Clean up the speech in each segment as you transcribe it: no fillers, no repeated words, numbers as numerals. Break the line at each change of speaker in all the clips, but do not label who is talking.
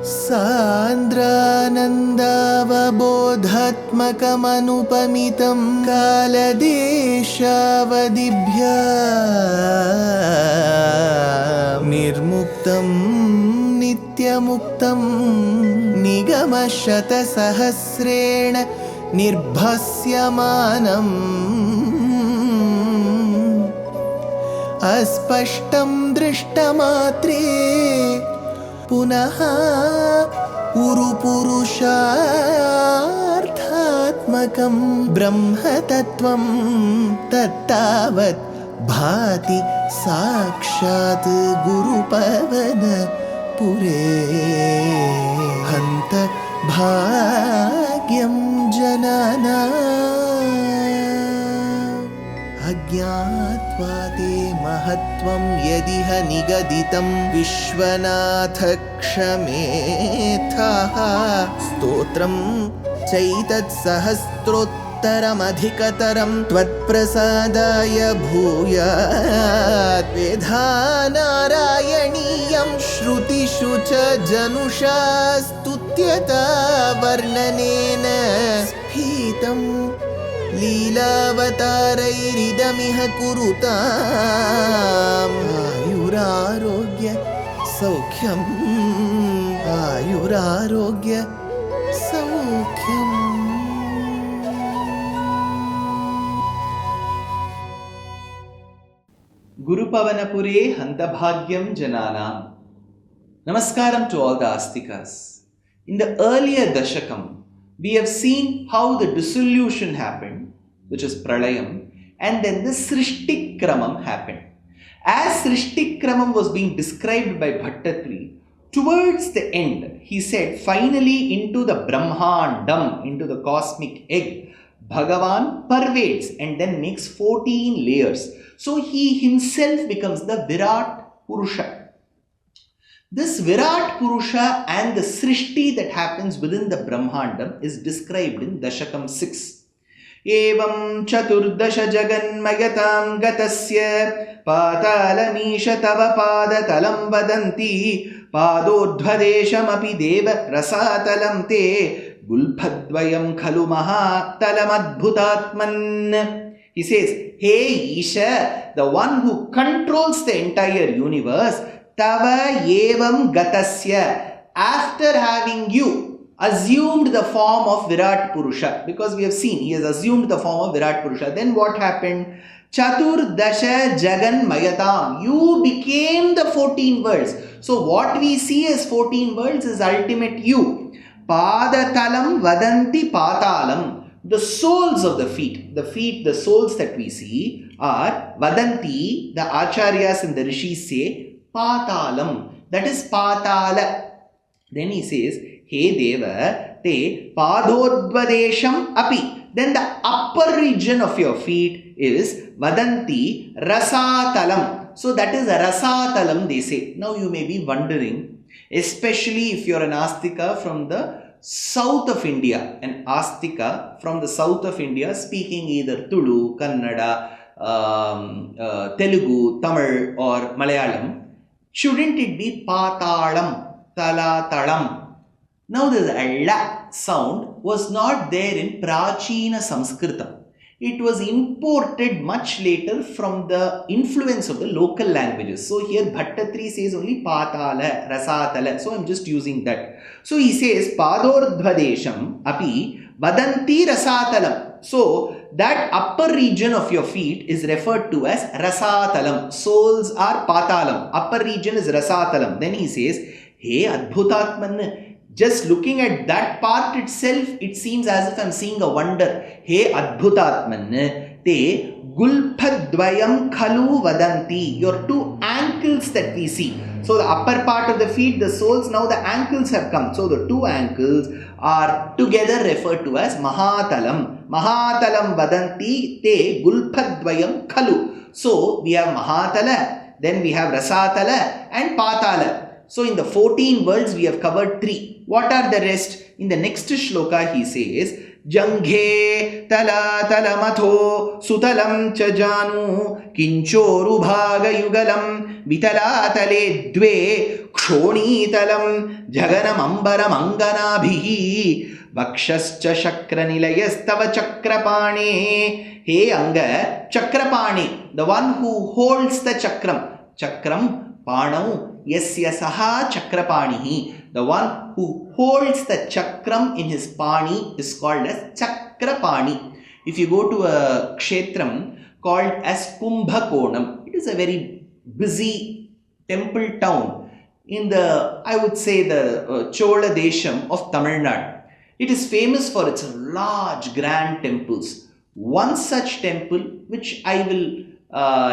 सान्द्रानन्दावबोधात्मकमनुपमितं कालदेशावदिभ्या निर्मुक्तं नित्यमुक्तं निगमशतसहस्रेण निर्भास्यमानम् अस्पष्टं दृष्टमात्रे पुनः उरुपुरुषार्थात्मकं ब्रह्मतत्त्वं तत्तावत् भाति साक्षात् गुरुपवनपुरे हन्त भाग्यं जनानाम् अज्ञात्वा ते महत्त्वं यदिह निगदितं विश्वनाथ क्षमेथः स्तोत्रं चैतत्सहस्रोत्तरमधिकतरं त्वत्प्रसादाय भूयात् वेधा नारायणीयं श्रुतिषु च जनुषा स्तुत्यता वर्णनेन स्फीतम् लीलावतारैरिदमिह कुरुताम् आयुरारोग्य सौख्यम् आयुरारोग्य सौख्यम्.
Gurupavanapure Hantabhagyam Jananam. Namaskaram to all the Astikas. In the earlier Dashakam, we have seen how the dissolution happened, which is Pralayam, and then the Srishtikramam happened. As Srishtikramam was being described by Bhaṭṭatiri, towards the end, he said, finally into the Brahmandam, into the cosmic egg, Bhagavan pervades and then makes 14 layers. So he himself becomes the Virat-Purusha. This Virat-Purusha and the Srishti that happens within the Brahmandam is described in Dashakam 6. Evam chaturdasha jaganmayatam gatasya patalamīsha tava padatalam vadanti padodhvadesham api deva rasatalam te gulphadvayam khalu mahatalam. He says, hey Isha, the one who controls the entire universe, Tava evam gatasya, after having you assumed the form of Virat-Purusha, because we have seen he has assumed the form of Virat-Purusha, then what happened? Chaturdasha jagan mayatam, you became the 14 worlds. So what we see as 14 worlds is ultimate you. Padatalam vadanti patalam, the soles of the feet, the soles that we see are vadanti, the acharyas and the rishis say, Patalam, that is Patala. Then he says, Hey Deva, te padodvadesham api. Then the upper region of your feet is Vadanti Rasatalam. So that is Rasatalam, they say. Now you may be wondering, especially if you are an Astika from the south of India, an Astika from the south of India speaking either Tulu, Kannada, Telugu, Tamil or Malayalam, shouldn't it be Patalam, Talatalam? Now this la sound was not there in Prachina Sanskritam. It was imported much later from the influence of the local languages. So here Bhaṭṭatiri says only Patala, Rasatala. So I am just using that. So he says Padordhvadesham api Vadanti Rasatalam. So that upper region of your feet is referred to as Rasatalam. Soles are Patalam. Upper region is Rasatalam. Then he says, Hey Adbhutatman, just looking at that part itself, it seems as if I am seeing a wonder. Hey Adbhutatman, te Gulphadvayam Khalu Vadanti, your two ankles that we see. So the upper part of the feet, the soles, now the ankles have come. So the two ankles are together referred to as Mahatalam. Mahatalam Vadanti te Gulphadvayam Khalu. So we have Mahatala, then we have Rasatala and Patala. So in the 14 worlds we have covered 3. What are the rest? In the next shloka he says, Janghe talatalamatho sutalam cha janu kinchorubhagayugalam vitalatale dve kshonitalam jaganam ambaram anganabhihi vakshascha shakranilayastava chakrapane. Hey Anga, Chakrapani, the one who holds the chakram. Chakram, Panau, Yasya Saha Chakrapanihi. The one who holds the chakram in his pani is called as Chakrapani. If you go to a kshetram called as Kumbhakonam, it is a very busy temple town in the, I would say, the Chola Desham of Tamil Nadu. It is famous for its large grand temples. One such temple which I will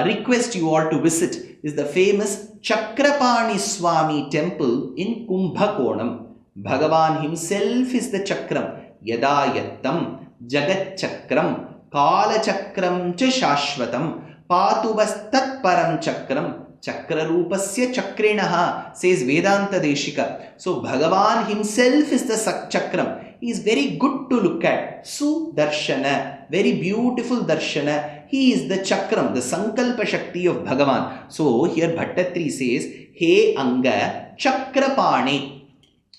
request you all to visit is the famous Chakrapani Swami temple in Kumbhakonam. Bhagavan himself is the Chakram. Yada yattam Jagat Chakram Kala Chakram cha Shashvatam Patuvastat Param Chakram Chakra Rupasya Chakrinaha, says Vedanta Deshika. So Bhagavan himself is the Chakram. He is very good to look at. Sudarshana, very beautiful darshana. He is the Chakram, the Sankalpa Shakti of Bhagavan. So here Bhaṭṭatiri says, He Anga Chakrapani.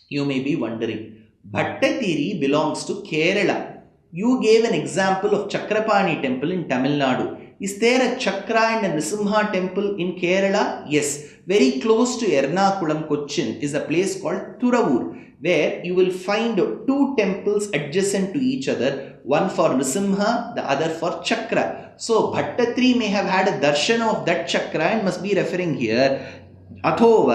You may be wondering, Bhaṭṭatiri belongs to Kerala. You gave an example of Chakrapani temple in Tamil Nadu. Is there a Chakra and a Nrsimha temple in Kerala? Yes. Very close to Ernakulam, Cochin is a place called Thuravur, where you will find two temples adjacent to each other, one for Nrsimha, the other for Chakra. So Bhaṭṭatiri may have had a darshana of that Chakra and must be referring here. Atho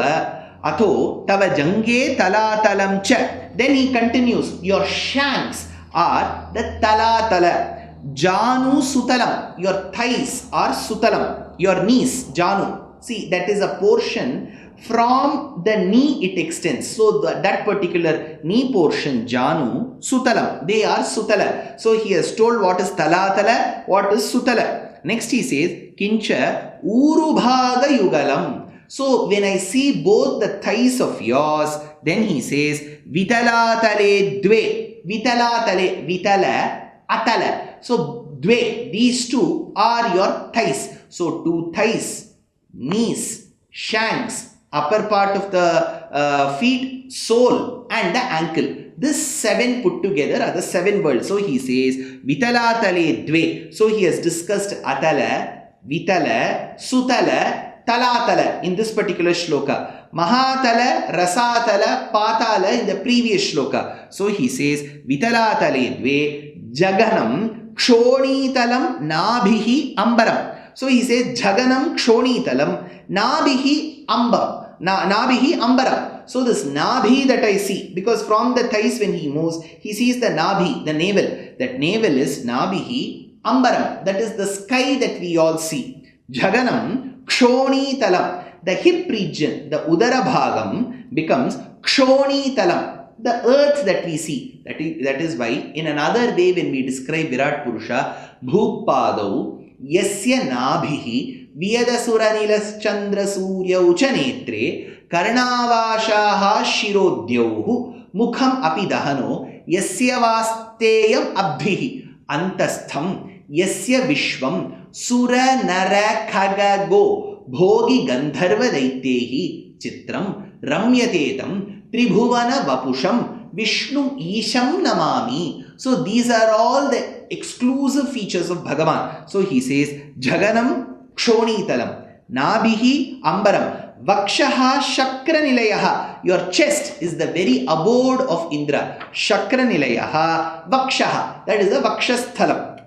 tava jange talatalam cha. Then he continues, your shanks are the talatala. Janu sutalam, your thighs are sutalam, your knees, janu. See, that is a portion from the knee it extends. So that particular knee portion, janu, sutalam, they are sutala. So he has told what is talatala, what is sutala. Next he says, kincha urubhaga yugalam. So when I see both the thighs of yours, then he says, vitalatale dve, vitalatale, vitala, atala. So, dve, these two are your thighs. So, two thighs, knees, shanks, upper part of the feet, sole and the ankle. This 7 put together are the 7 worlds. So, he says, Vitalatale dve. So, he has discussed Atala, Vitala, Sutala, Talatala in this particular shloka. Mahatala, Rasatala, Patala in the previous shloka. So, he says, Vitalatale dve, Jaganam, Kshonitalam Nabhihi Ambaram. So he says Jaganam Kshonitalam Nabhihi Ambam. Nabhihi Ambaram. So this Nabhi that I see, because from the thighs when he moves, he sees the Nabhi, the navel. That navel is Nabhihi Ambaram. That is the sky that we all see. Jaganam Kshonitalam. The hip region, the Udara Bhagam becomes Kshonitalam. The earth that we see, that is why in another way when we describe Virat-Purusha, Bhupadau Yasya Nabhihi Vyadasura Chandra Surya Uchanetre Karnavashaha Shirodyauhu Mukham Apidahano Yasya Vasteyam Abhihi Antastham Yasya Vishwam Sura Nara Khagago Bhogi Gandharva Daitehi Chitram Ramyatetam Tribhuvana Vapusham Vishnu Isham Namami. So these are all the exclusive features of Bhagavan. So he says Jaganam Kshonitalam Nabhihi Ambaram Vakshaha Shakranilayaha. Your chest is the very abode of Indra. Shakranilayaha Vakshaha. That is the Vakshasthalam.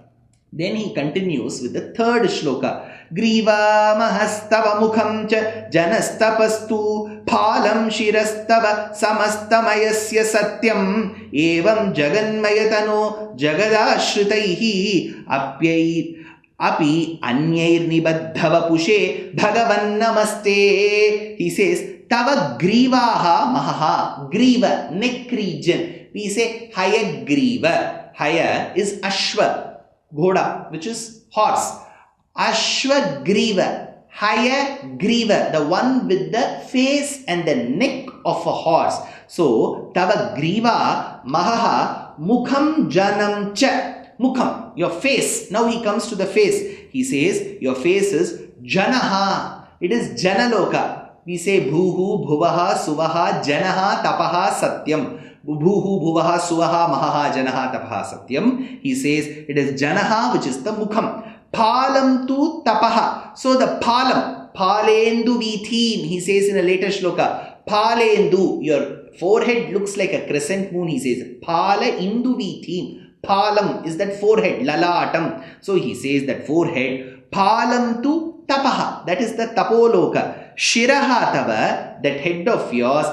Then he continues with the third shloka. Griva mahastava mukham cha janastapastu phalam shirastava samastamayasya satyam evam jaganmayatano jagadashritaihi api anyair nibaddhava pushe bhagavan namaste. He says tava grivaha mahaha. Griva, neck region. We say haya griva. Haya is ashva, ghoda, which is horse. Ashwa Griva, Haya Griva, the one with the face and the neck of a horse. So, Tava Griva Mahaha mukham janam cha. Mukham, your face. Now he comes to the face. He says, your face is janaha. It is janaloka. We say bhuhu, bhuvaha, suvaha, janaha, tapaha, satyam. Bhuhu, bhuvaha, suvaha, mahaha, janaha, tapaha, satyam. He says it is janaha, which is the mukham. Palam tu tapaha. So the palam, palendu vithim, he says in a later shloka. Palendu, your forehead looks like a crescent moon, he says. Pala indu vithim. Palam is that forehead, lalatam. So he says that forehead. Palam tu tapaha, that is the tapoloka. Shiraha tava, that head of yours.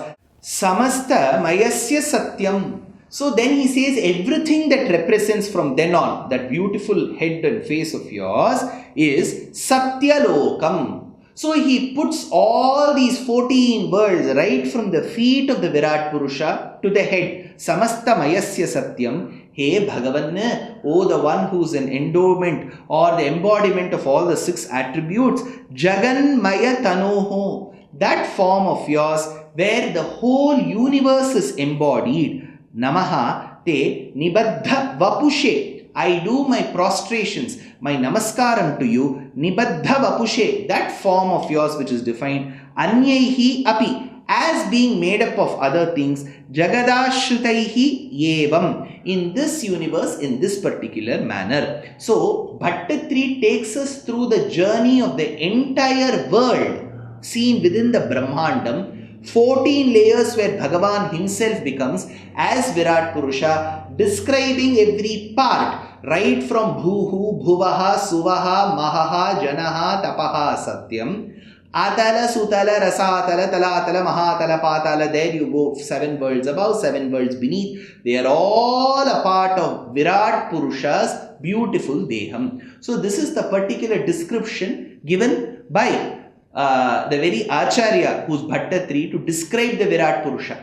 Samasta mayasya satyam. So then he says everything that represents from then on, that beautiful head and face of yours is satyalokam. So he puts all these 14 worlds right from the feet of the Virat-Purusha to the head. Samasta mayasya satyam. Hey Bhagavan, oh the one who is an endowment or the embodiment of all the 6 attributes, Jaganmaya Tanoho, that form of yours where the whole universe is embodied. Namaha te nibaddha vapushe. I do my prostrations, my namaskaram to you. Nibaddha vapushe, that form of yours which is defined. Anyaihi api, as being made up of other things. Jagadashrutaihi yevam, in this universe, in this particular manner. So Bhaṭṭatiri takes us through the journey of the entire world seen within the Brahmandam. 14 layers where Bhagavan himself becomes as Virat-Purusha, describing every part, right from Bhuhu, Bhuvaha, Suvaha, Mahaha, Janaha, Tapaha, Satyam. Atala, Sutala, Rasatala, Talatala, Mahatala, Patala. There you go, 7 worlds above, 7 worlds beneath. They are all a part of Virat-Purusha's beautiful Deham. So this is the particular description given by the very Acharya who is Bhaṭṭatiri to describe the Virat-Purusha.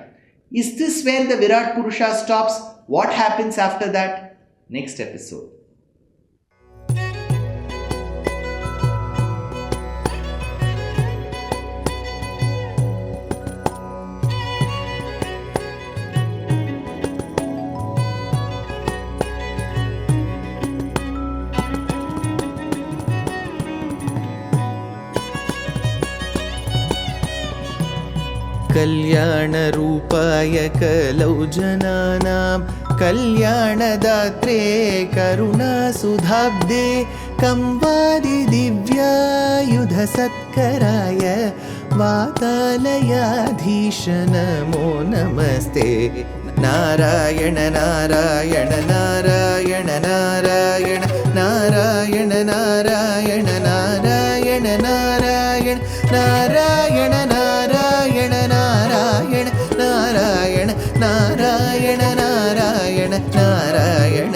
Is this where the Virat-Purusha stops? What happens after that? Next episode.
कल्याणरूपाय कलौ जनानां कल्याणदात्रे करुणासुधाब्दे कंवादिदिव्यायुधसत्कराय वातालयाधीश नमो नमस्ते। नारायण नारायण नारायण नारायण नारायण नारायण नारायण नारायण नारायण नारायण नारायण नारायण नारायण नारायण नारायण